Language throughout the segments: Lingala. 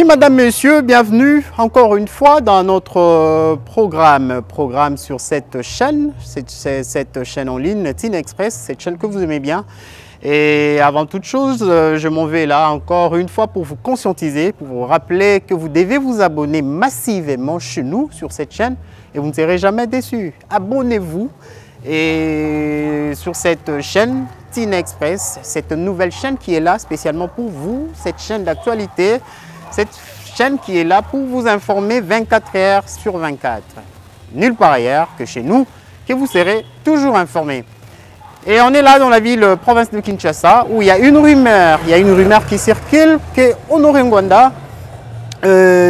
Oui, madame, monsieur, bienvenue encore une fois dans notre programme sur cette chaîne en ligne, Teen Express, cette chaîne que vous aimez bien. Et avant toute chose, je m'en vais là encore une fois pour vous conscientiser, pour vous rappeler que vous devez vous abonner massivement chez nous sur cette chaîne et vous ne serez jamais déçus. Abonnez-vous et sur cette chaîne Teen Express, cette nouvelle chaîne qui est là spécialement pour vous, cette chaîne d'actualité. Cette chaîne qui est là pour vous informer 24 heures sur 24. Nulle part ailleurs que chez nous, que vous serez toujours informés. Et on est là dans la ville province de Kinshasa où il y a une rumeur qui circule que Honoré Ngwanda,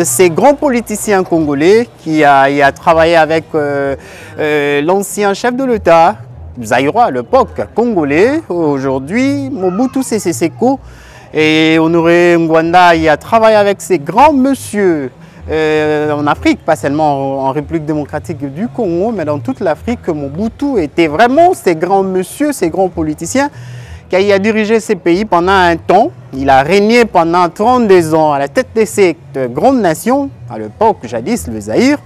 ces grands politiciens congolais qui a travaillé avec l'ancien chef de l'État, Zaïrois à l'époque, congolais, aujourd'hui Mobutu Sese Seko. Et Honoré Ngwanda il a travaillé avec ces grands monsieur en Afrique, pas seulement en République démocratique du Congo, mais dans toute l'Afrique. Mobutu était vraiment ces grands monsieur, ces grands politiciens qui a dirigé ces pays pendant un temps. Il a régné pendant 32 ans à la tête de cette grande nation, à l'époque jadis le Zaïre.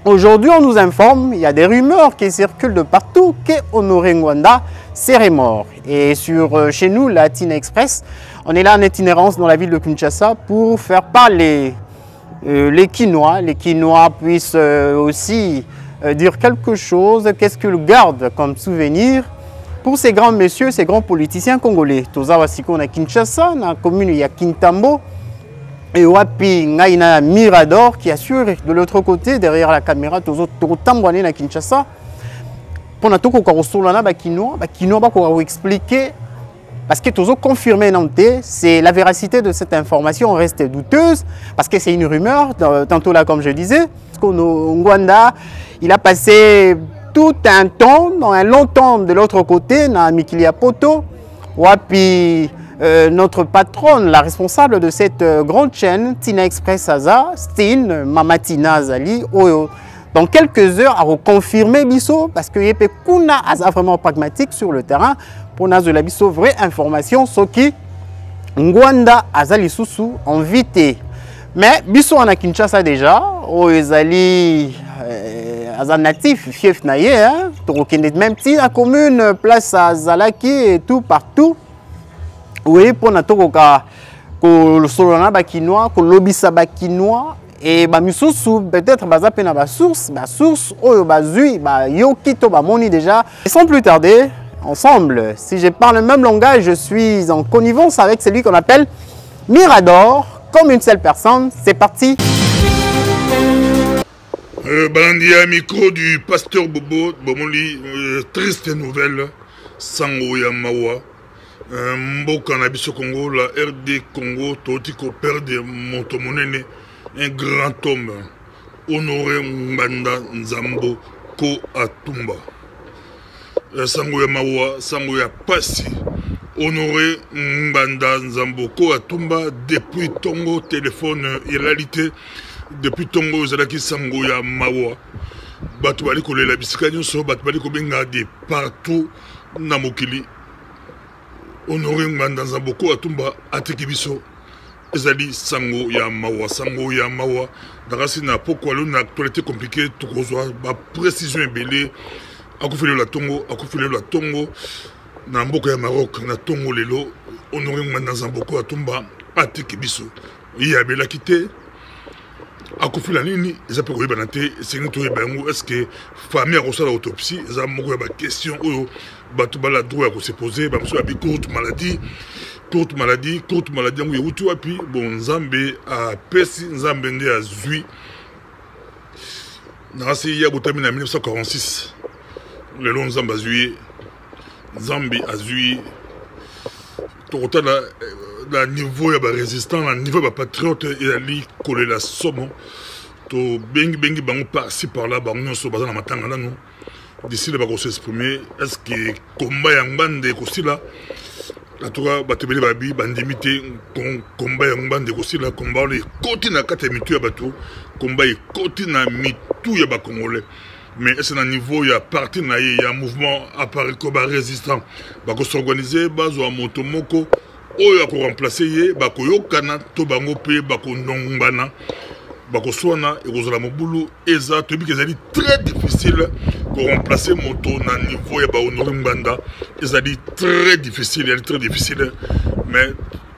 Aujourd'hui, on nous informe, il y a des rumeurs qui circulent de partout que Honoré Ngwanda serait mort. Et chez nous, la Teen Express, on est là en itinérance dans la ville de Kinshasa pour faire parler les Kinois. Les Kinois puissent aussi dire quelque chose, qu'est-ce qu'ils gardent comme souvenir pour ces grands messieurs, ces grands politiciens congolais. Tozawa Siko na Kinshasa, dans la commune ya Kintambo, et Wapi Ngaina Mirador qui assure de l'autre côté, derrière la caméra, Tozotambouane na Kinshasa. Pour nous expliquer, parce que Tozo confirmé c'est la véracité de cette information reste douteuse, parce que c'est une rumeur, tantôt là comme je disais, parce que Ngwanda, il a passé tout un temps, un long temps de l'autre côté, dans Mikilia Poto, Wapi. Notre patronne, la responsable de cette grande chaîne, Tina Express Aza, Stin, Mamatina Zali, dans quelques heures, à reconfirmer Bisso, parce que Yepe Kuna Aza vraiment pragmatique sur le terrain, pour Nazola Bisso, vraie information, ce qui Ngwanda Azali Soussou, invité. Mais Bisso en a Kinshasa déjà, Ezali Aza natif, fief naye, même si la commune, place à Zalaki et tout, partout. Oui, pour nous, le solana bakinois, que l'obisa bakinois, et peut-être na source, déjà. Et sans plus tarder, ensemble, si je parle le même langage, je suis en connivence avec celui qu'on appelle Mirador, comme une seule personne. C'est parti. Bandia micro du pasteur Bobo Bomoli, triste nouvelle, Sangoya Mawa. Mboka na biso Congo, la RD Congo, Totiko perd de Montomonene, un grand homme, Honoré Ngwanda Nzambo Ko Atumba. Sangoya Mawa, Sangoya Pasi, Honoré Ngwanda Nzambo Ko Atumba, depuis Tongo, téléphone, réalité, depuis Tongo, Zalaki Sangoya Mawa. Batubali Kole la Bisikanyon, so Batubali Kobenga de partout, Namokili. Honoré Ngwanda Nzambo Ko Atumba Atekibiso Ezali Sangoya Mawa Darasi na pourquoi l'on a actualité compliquée tout ba précision belé akufele la Tongo na mboka ya Maroc na Tongo lelo Honoré Ngwanda Nzambo Ko Atumba Atekibiso ya bela kité akufela nini eza pe koyeba na te sengi toyeba yango est-ce que famille a reçu l'autopsie eza moko ya ba question oyo batu bala droit à se poser ba mso abi courte maladie yango yewuti wapi bon Nzambe a pesi Nzambe nde azwi nasi ya botami na 1946 lelo Nzambe azwi tokota na niveau ya ba résistant na niveau ya ba patriote et ali coller la somme to bengi bango par-ci par-là bango nyonso baza na matanga nano d'ici là ba s'exprimer est-ce que combat ya Ngwanda kosila atoka batebele babi bandimité combat ya Ngwanda kosila combat le koti na kata mitu ya bato combat e koti na mitu ya ba congolais mais c'est un niveau il y a parti na il y a mouvement apparaît comme résistant ba ko s'organiser bazo a motomoko oyo ko remplacer ye ba ko yokana to bango pe ba ko nongbana ba ko swana e ko zola mobulu eza to bi kezali très difficile ko remplacer moto na niveau ya ba Honoré Ngbanda ezali très difficile mais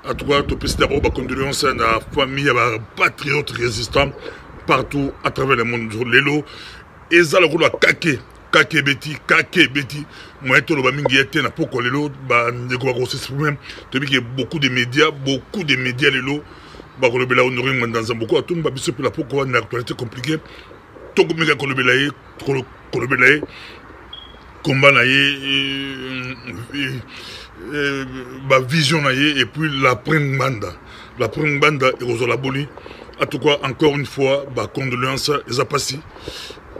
en tout cas to piste d'abord ba condoléances na famille ya patriotes résistants partout à travers le monde lelo ezala ko la kake beti moi to lo ba mingi ete na poko lelo ba ndeko ba ko s'exprimer to bi que beaucoup de médias lelo ba ko lobela Honoré Ngbanda dans beaucoup atumba biso pe la poko na actualité compliquée to ko minga ko lobela ye combat na ye ba vision na ye et puis la Ngbanda et Rosola Boli en tout cas encore une fois ba condoléances ezapasi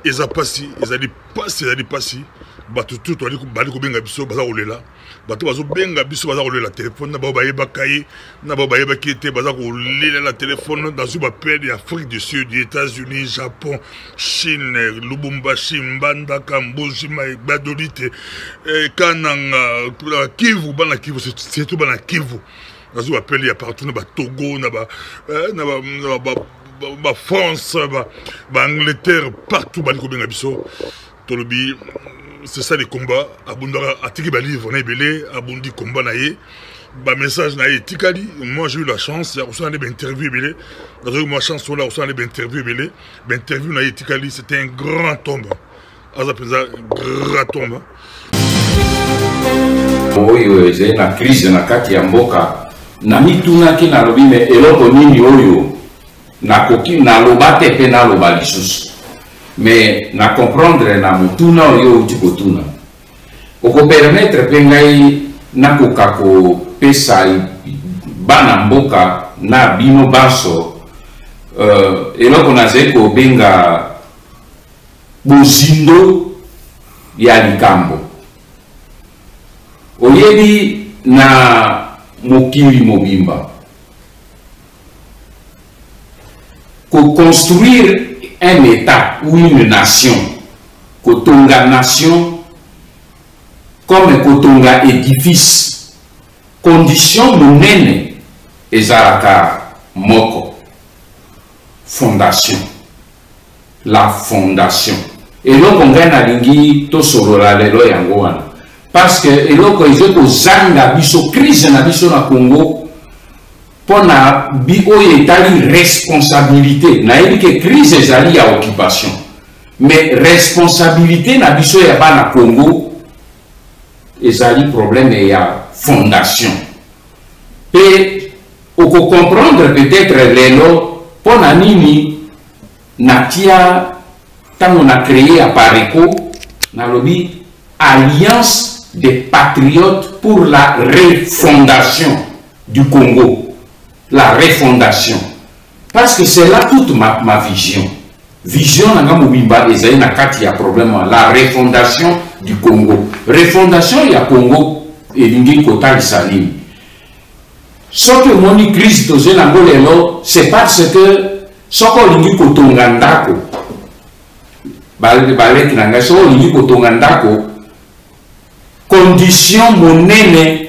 ezali pasi bato tout ali ko benga biso baza kolela bato bazo benga biso baza kolela téléphone na ba bayeba kai na ba bayeba ki était baza kolela la téléphone dans une appel d'Afrique du Sud, des États-Unis, Japon, Chine, Lubumbashi, Mbanda, Kamboji, Badolite, Kananga, Kivu, bana Kivu, c'est tout bana Kivu. Dans une appel il y a partout na ba Togo, na ba France, ba Angleterre, partout bana ko benga biso. Tolobi c'est ça les combats abundara atiki ba livre na ebele abundi combat na ye ba message na ye tikali. Moi j'ai eu la chance ya reçoit des interviews ebele dans moi chance là reçoit des interviews ebele ba interview na ye tikali c'était un grand homme azapeza grand homme oyo eze na crise na kati ya mboka na mituna ki na lobi me eloko nini oyo na koki na lobate pe na loba lisusu mais na comprendre na mutuna oyo utikotuna oko permettre pe ngai na kokako pesa bana mboka na bino baso eloko na zeko benga bozindo ya likambo oyebi na mokili mobimba ko construire un État ou une nation, Kotonga nation, comme Kotonga édifice, condition monene, ezalaka moko, fondation, la fondation. Et donc on gagne à lingi to sorola lelo yango wana, parce que eloko ezeko zanga biso crise na biso na Congo. Pour na bi oyo etali responsabilité na yebi que crise ezali ya occupation mais responsabilité na biso ya bana Congo ezali problème ya fondation pe oko comprendre peut-être lelo pona nini natia tango na créé à Pareco na lobi Alliance des patriotes pour la refondation du Congo. La refondation. Parce que c'est là toute ma vision. Vision nanga mobimba ezali na kati ya problème la refondation du Congo. Refondation ya Congo elingi kotalisa nini. Soki omoni crise toze nango lelo c'est parce que soko olingi kotonga ndako baleki na ngai soko olingi kotonga ndako condition monene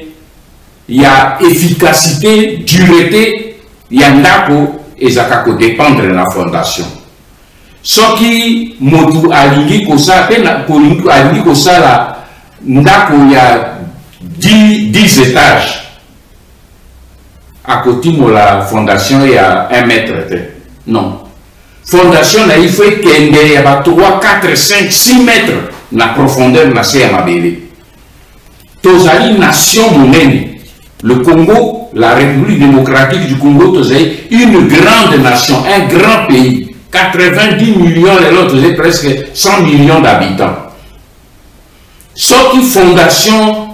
ya efficacité, dureté, ya ndako ezaka ko dépendre de la fondation. Soki motu alingi kosala pe na alingi kosala ndako ya 10 étages à côté de la fondation ya 1 mètre. Non. Fondation na il faut kende ya ba 3, 4, 5, 6 mètres na profondeur na se ya mabele. Tozali nation monene. Le Congo, la République démocratique du Congo, c'est une grande nation, un grand pays. 90 millions, et l'autre, c'est presque 100 millions d'habitants. Sauf une fondation,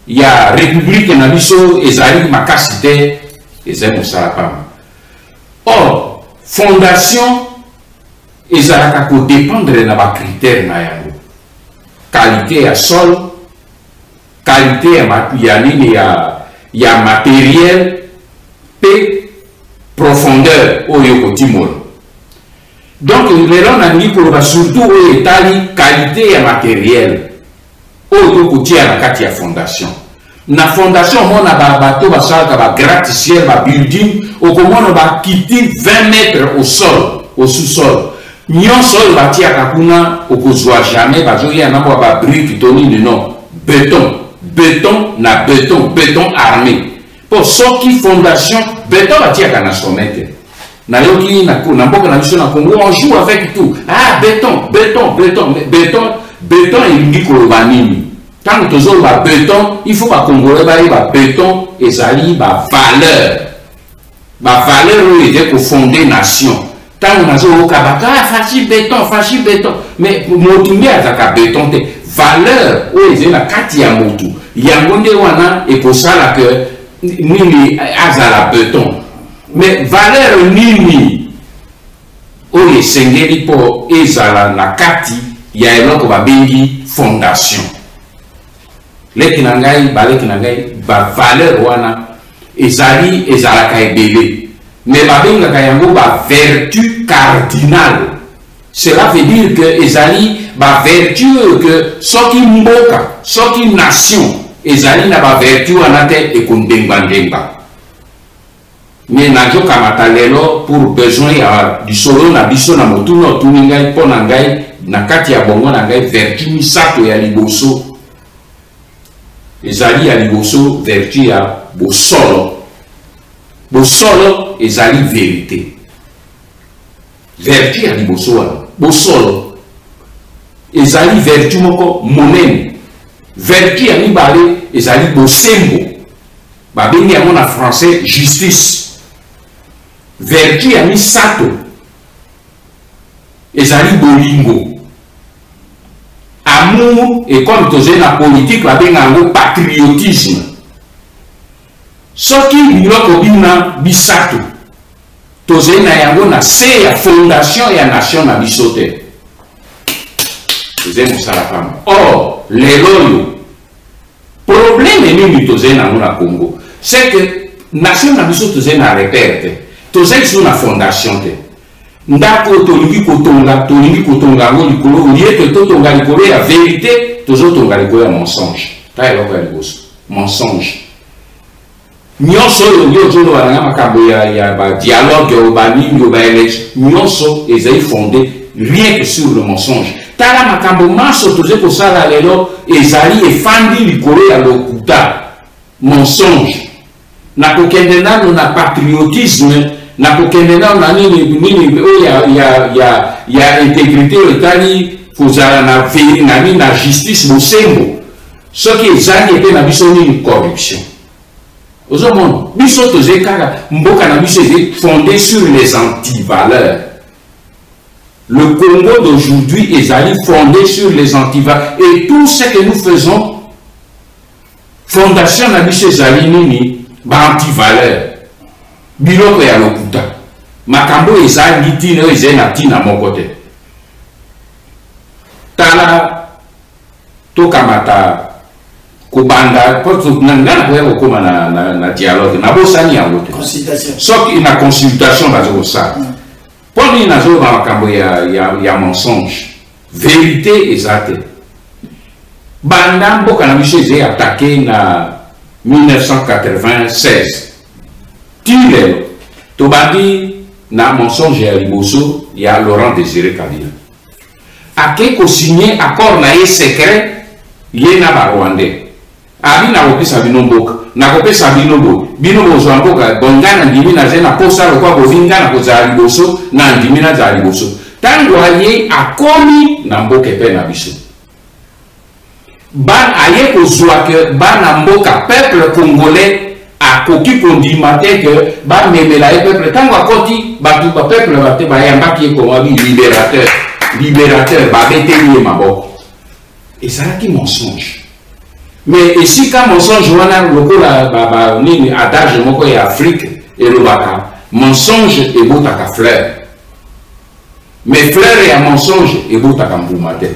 il y a République Nabiso, Ezali Makasite, et Zemo Salapam. Or, fondation, Ezalaka ko dépendre de la critère nayango. Qualité à sol, qualité à matériel, il y a matériel, et profondeur au Yokotimolo. Donc, les gens ont dit que surtout au Italie, qualité et matériel, au Yokotia la Katia Fondation. na fondation mona bateau basalaka ba gratte-ciel ba building okomona ba quitter 20 mètres au sol au sous-sol nyonso oyo batiaka kuna okozwa jamais bazoya na ba brique toni de non béton na béton armé pour soki fondation béton batiaka na sommet na yoki na mboka na biso na Congo on joue avec tout béton elingi koloba nini. Quand nous avons un béton, il faut que Congolais ait un béton et ça ait une valeur. La valeur est pour fonder la nation. Quand nous avons un béton, mais nous avons un béton. Valeur, il y a un béton. Il y a un béton et pour ça que nous avons un béton. Mais valeur nini, il y a pour la kati, il y a une fondation. Les kinangai, ba valeur wana, ezali ezalaka ebele. Mais babenga kayango ba vertu cardinale. Cela veut dire que ezali ba vertu que soki mboka, soki nation, ezali na ba vertu wana te ekondemba ndemba. Mais najo kamata lelo pour besoin ya disolo na biso na motuno tuningai pona ngai na kati ya bongo na ngai vertu misato ya liboso. Ezali ya liboso vertu ya bosolo. Bosolo ezali vérité. Vertu ya liboso wana bosolo ezali vertu moko monene. Vertu ya mibale ezali bosembo. Babengi yango na français justice. Vertu ya misato ezali bolingo. Amour et comme tu sais la politique, la patriotisme. Ce qui biloko bina bisato. Tu sais na yango na c'est la fondation et la nation na bisote. Tu sais ça la femme. Or les loyaux. Problème est ni tu sais na na Congo. C'est que nation na bisote tu sais na repère. Tu sais sur la fondation te. Ndako tolingi kotonga ngo likolo lié to tonga likolo ya vérité toujours tonga likolo ya mensonge ta eloko ya liboso mensonge nyonso yo jolo wana makambo ya ba dialogue ba ningo ba election nyonso ezali fondé rien que sur le mensonge tala makambo maso toze ko sala lelo ezali efandi likolo ya lokuta mensonge na kokende nano na patriotisme na kokendena na nini ya intégrité etali fozala na vérité na justice bosembo soki ezali ete na biso nini corruption ozomona biso toze kaka mboka na biso est fondé sur les antivaleurs. Le Congo d'aujourd'hui est fondé sur les antivaleurs et tout ce que nous faisons fondation na biso ezali nini ba antivaleur. Biloko ya lokuta makambo ezali tina ezali na tina moko te tala tokamata kobanda poto nangana ko koma na dialogue na bosani yango te soki na consultation bazo ça poni nazo ba makambo ya mensonge vérité exacte banda mboka na biso ezali attaqué na 1996 Tile, Tobadi na mensonge ya liboso ya Laurent Désiré Kabila. Ake ko signé accord na ye secret ye na ba Rwandais. Abi na kopesa bino mboka, na kopesa bino bo. Bino bozwa mboka bongana ndimi na zena posa lokwa bovinga na kozala liboso na ndimi na za liboso. Tango ye akomi na mboka pe na biso. Ban aye kozwa ke bana mboka peuple congolais a koki kondima te que ba memela e peuple tango akoti ba tu ba peuple ba te ba yamba ki ko wa libérateur ba beteli maboko et ça qui mensonge mais ici quand mensonge wana lokola ba nini adage moko ya Afrique et le baka mensonge et botaka fleur mais fleur et mensonge et botaka mbuma te